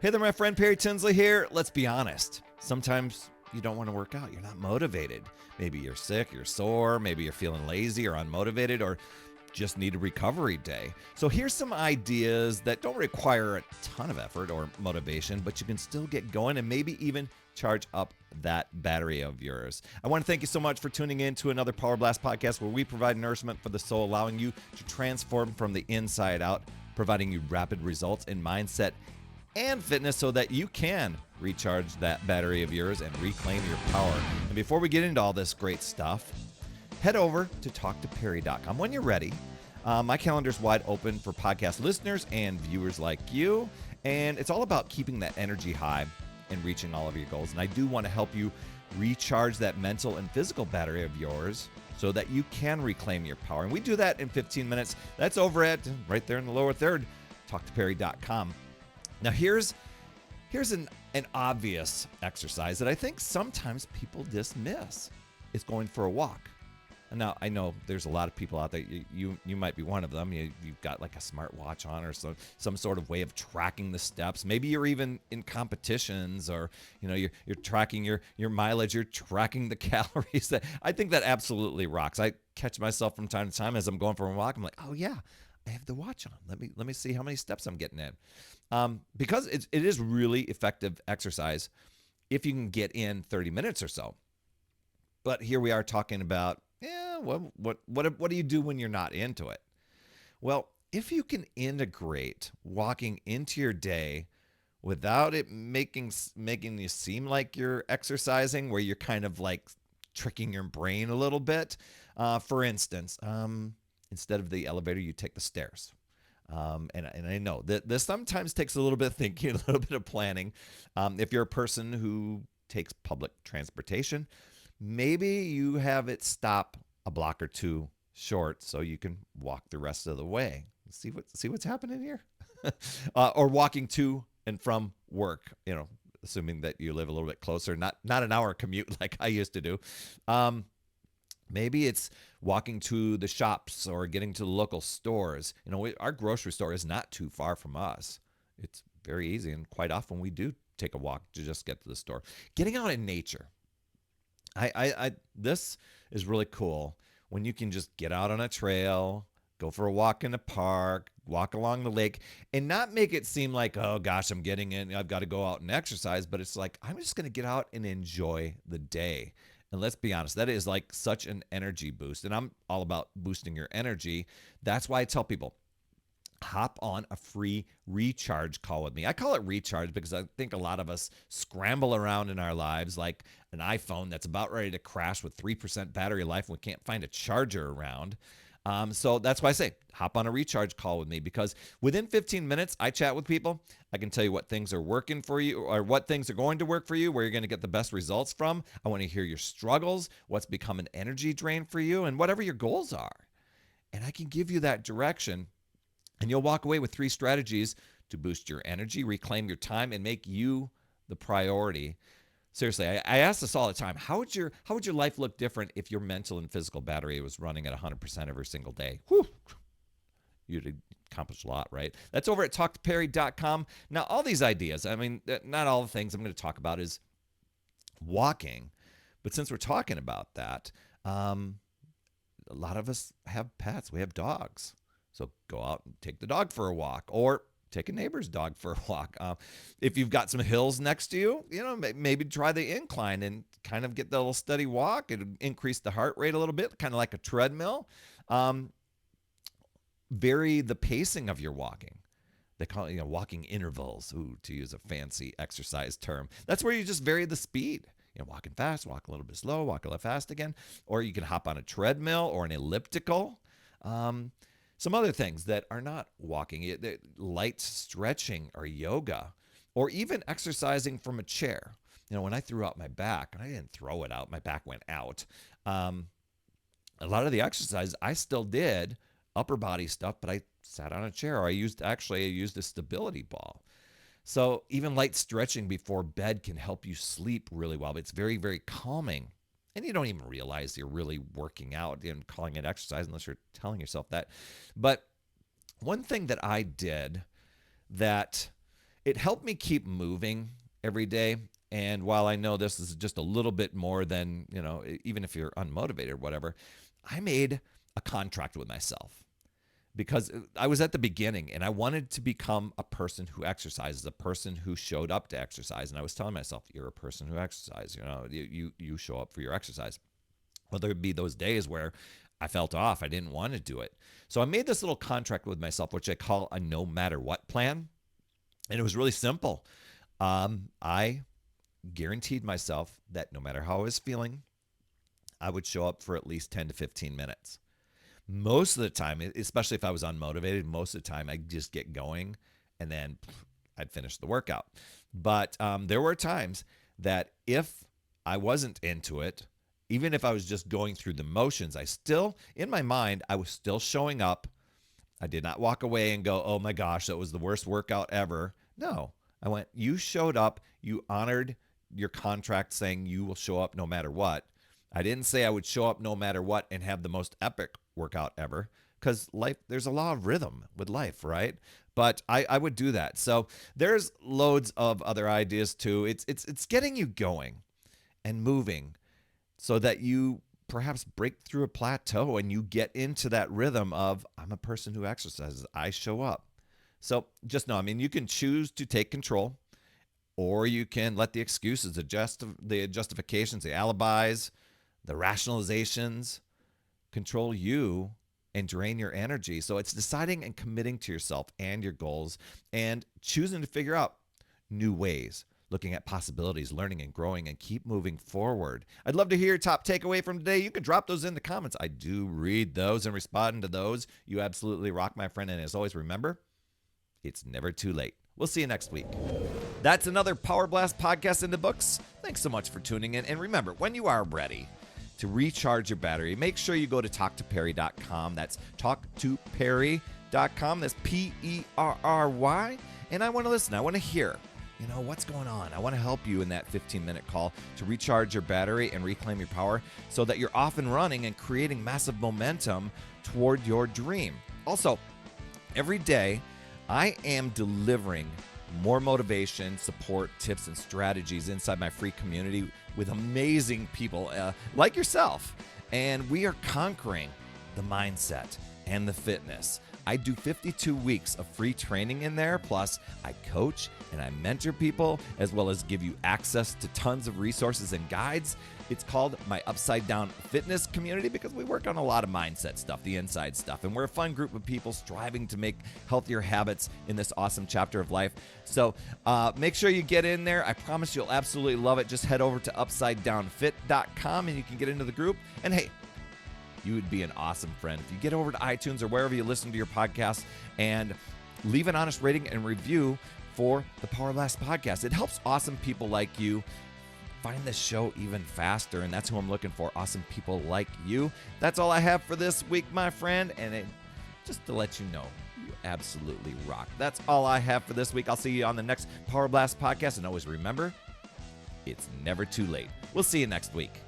Hey there, my friend Perry Tinsley here. Let's be honest. Sometimes you don't want to work out. You're not motivated. Maybe you're sick, you're sore, maybe you're feeling lazy or unmotivated or just need a recovery day. So here's some ideas that don't require a ton of effort or motivation, but you can still get going and maybe even charge up that battery of yours. I want to thank you so much for tuning in to another Power Blast podcast where we provide nourishment for the soul, allowing you to transform from the inside out, providing you rapid results in mindset and fitness so that you can recharge that battery of yours and reclaim your power. And before we get into all this great stuff, head over to talktoperry.com when you're ready. My calendar's wide open for podcast listeners and viewers like you, and it's all about keeping that energy high and reaching all of your goals. And I do want to help you recharge that mental and physical battery of yours so that you can reclaim your power. And we do that in 15 minutes. That's over at right there in the lower third, talktoperry.com. Now, here's an obvious exercise that I think sometimes people dismiss. It's going for a walk. And now, I know there's a lot of people out there. You might be one of them. You've got like a smartwatch on or some sort of way of tracking the steps. Maybe you're even in competitions or, you're tracking your mileage. You're tracking the calories. I think that absolutely rocks. I catch myself from time to time as I'm going for a walk. I'm like, oh, yeah, I have the watch on. Let me see how many steps I'm getting in. Because it is really effective exercise if you can get in 30 minutes or so. But here we are talking about, what do you do when you're not into it? Well, if you can integrate walking into your day without it making you seem like you're exercising, where you're kind of like tricking your brain a little bit. For instance, instead of the elevator, you take the stairs. And I know that this sometimes takes a little bit of thinking, a little bit of planning. If you're a person who takes public transportation, maybe you have it stop a block or two short so you can walk the rest of the way. See what's happening here? Or walking to and from work, assuming that you live a little bit closer, not an hour commute like I used to do. Maybe it's walking to the shops or getting to the local stores. Our grocery store is not too far from us. It's very easy, and quite often we do take a walk to just get to the store. Getting out in nature. This is really cool when you can just get out on a trail, go for a walk in the park, walk along the lake, and not make it seem like, oh gosh, I'm getting in, I've got to go out and exercise, but it's like, I'm just going to get out and enjoy the day. And let's be honest, that is like such an energy boost. And I'm all about boosting your energy. That's why I tell people, hop on a free recharge call with me. I call it recharge because I think a lot of us scramble around in our lives like an iPhone that's about ready to crash with 3% battery life and we can't find a charger around. So that's why I say hop on a recharge call with me, because within 15 minutes, I chat with people. I can tell you what things are working for you or what things are going to work for you, where you're going to get the best results from. I want to hear your struggles, what's become an energy drain for you, and whatever your goals are. And I can give you that direction, and you'll walk away with 3 strategies to boost your energy, reclaim your time, and make you the priority. Seriously, I ask this all the time. How would your life look different if your mental and physical battery was running at 100% every single day? Whew. You'd accomplish a lot, right? That's over at talktoperry.com. Now, all these ideas, not all the things I'm going to talk about is walking. But since we're talking about that, a lot of us have pets. We have dogs. So go out and take the dog for a walk, or take a neighbor's dog for a walk. If you've got some hills next to you, maybe try the incline and kind of get that little steady walk. It'll increase the heart rate a little bit, kind of like a treadmill. Vary the pacing of your walking. They call it, walking intervals, to use a fancy exercise term. That's where you just vary the speed. Walking fast, walk a little bit slow, walk a little fast again. Or you can hop on a treadmill or an elliptical. Some other things that are not walking, light stretching or yoga, or even exercising from a chair. When I threw out my back, and I didn't throw it out, my back went out. A lot of the exercise I still did, upper body stuff, but I sat on a chair. Or I used a stability ball. So even light stretching before bed can help you sleep really well. It's very, very calming. And you don't even realize you're really working out and calling it exercise unless you're telling yourself that. But one thing that I did that it helped me keep moving every day. And while I know this is just a little bit more than, even if you're unmotivated or whatever, I made a contract with myself because I was at the beginning and I wanted to become a person who exercises, a person who showed up to exercise. And I was telling myself, you're a person who exercises, you show up for your exercise. Well, there would be those days where I felt off. I didn't want to do it. So I made this little contract with myself, which I call a no matter what plan. And it was really simple. I guaranteed myself that no matter how I was feeling, I would show up for at least 10 to 15 minutes. Most of the time, especially if I was unmotivated, most of the time I'd just get going and then I'd finish the workout. But there were times that if I wasn't into it, even if I was just going through the motions, in my mind, I was still showing up. I did not walk away and go, oh my gosh, that was the worst workout ever. No, I went, you showed up, you honored your contract saying you will show up no matter what. I didn't say I would show up no matter what and have the most epic workout ever, because life, there's a law of rhythm with life, right? But I would do that. So there's loads of other ideas too. It's getting you going and moving so that you perhaps break through a plateau and you get into that rhythm of, I'm a person who exercises, I show up. So just know, you can choose to take control, or you can let the excuses, the justifications, the alibis, the rationalizations control you and drain your energy. So it's deciding and committing to yourself and your goals and choosing to figure out new ways, looking at possibilities, learning and growing, and keep moving forward. I'd love to hear your top takeaway from today. You can drop those in the comments. I do read those and respond to those. You absolutely rock, my friend. And as always, remember, it's never too late. We'll see you next week. That's another Power Blast podcast in the books. Thanks so much for tuning in. And remember, when you are ready to recharge your battery, make sure you go to talktoperry.com. That's talktoperry.com. That's Perry. And I want to listen. I want to hear, what's going on. I want to help you in that 15-minute call to recharge your battery and reclaim your power so that you're off and running and creating massive momentum toward your dream. Also, every day, I am delivering more motivation, support, tips, and strategies inside my free community with amazing people like yourself. And we are conquering the mindset and the fitness. I do 52 weeks of free training in there. Plus, I coach and I mentor people, as well as give you access to tons of resources and guides. It's called my Upside Down Fitness Community because we work on a lot of mindset stuff, the inside stuff. And we're a fun group of people striving to make healthier habits in this awesome chapter of life. So make sure you get in there. I promise you'll absolutely love it. Just head over to upsidedownfit.com and you can get into the group. And hey, you would be an awesome friend if you get over to iTunes or wherever you listen to your podcast and leave an honest rating and review for the Power Blast podcast. It helps awesome people like you find this show even faster, and that's who I'm looking for, awesome people like you. That's all I have for this week, my friend, and just to let you know, you absolutely rock. That's all I have for this week. I'll see you on the next Power Blast podcast, and always remember, it's never too late. We'll see you next week.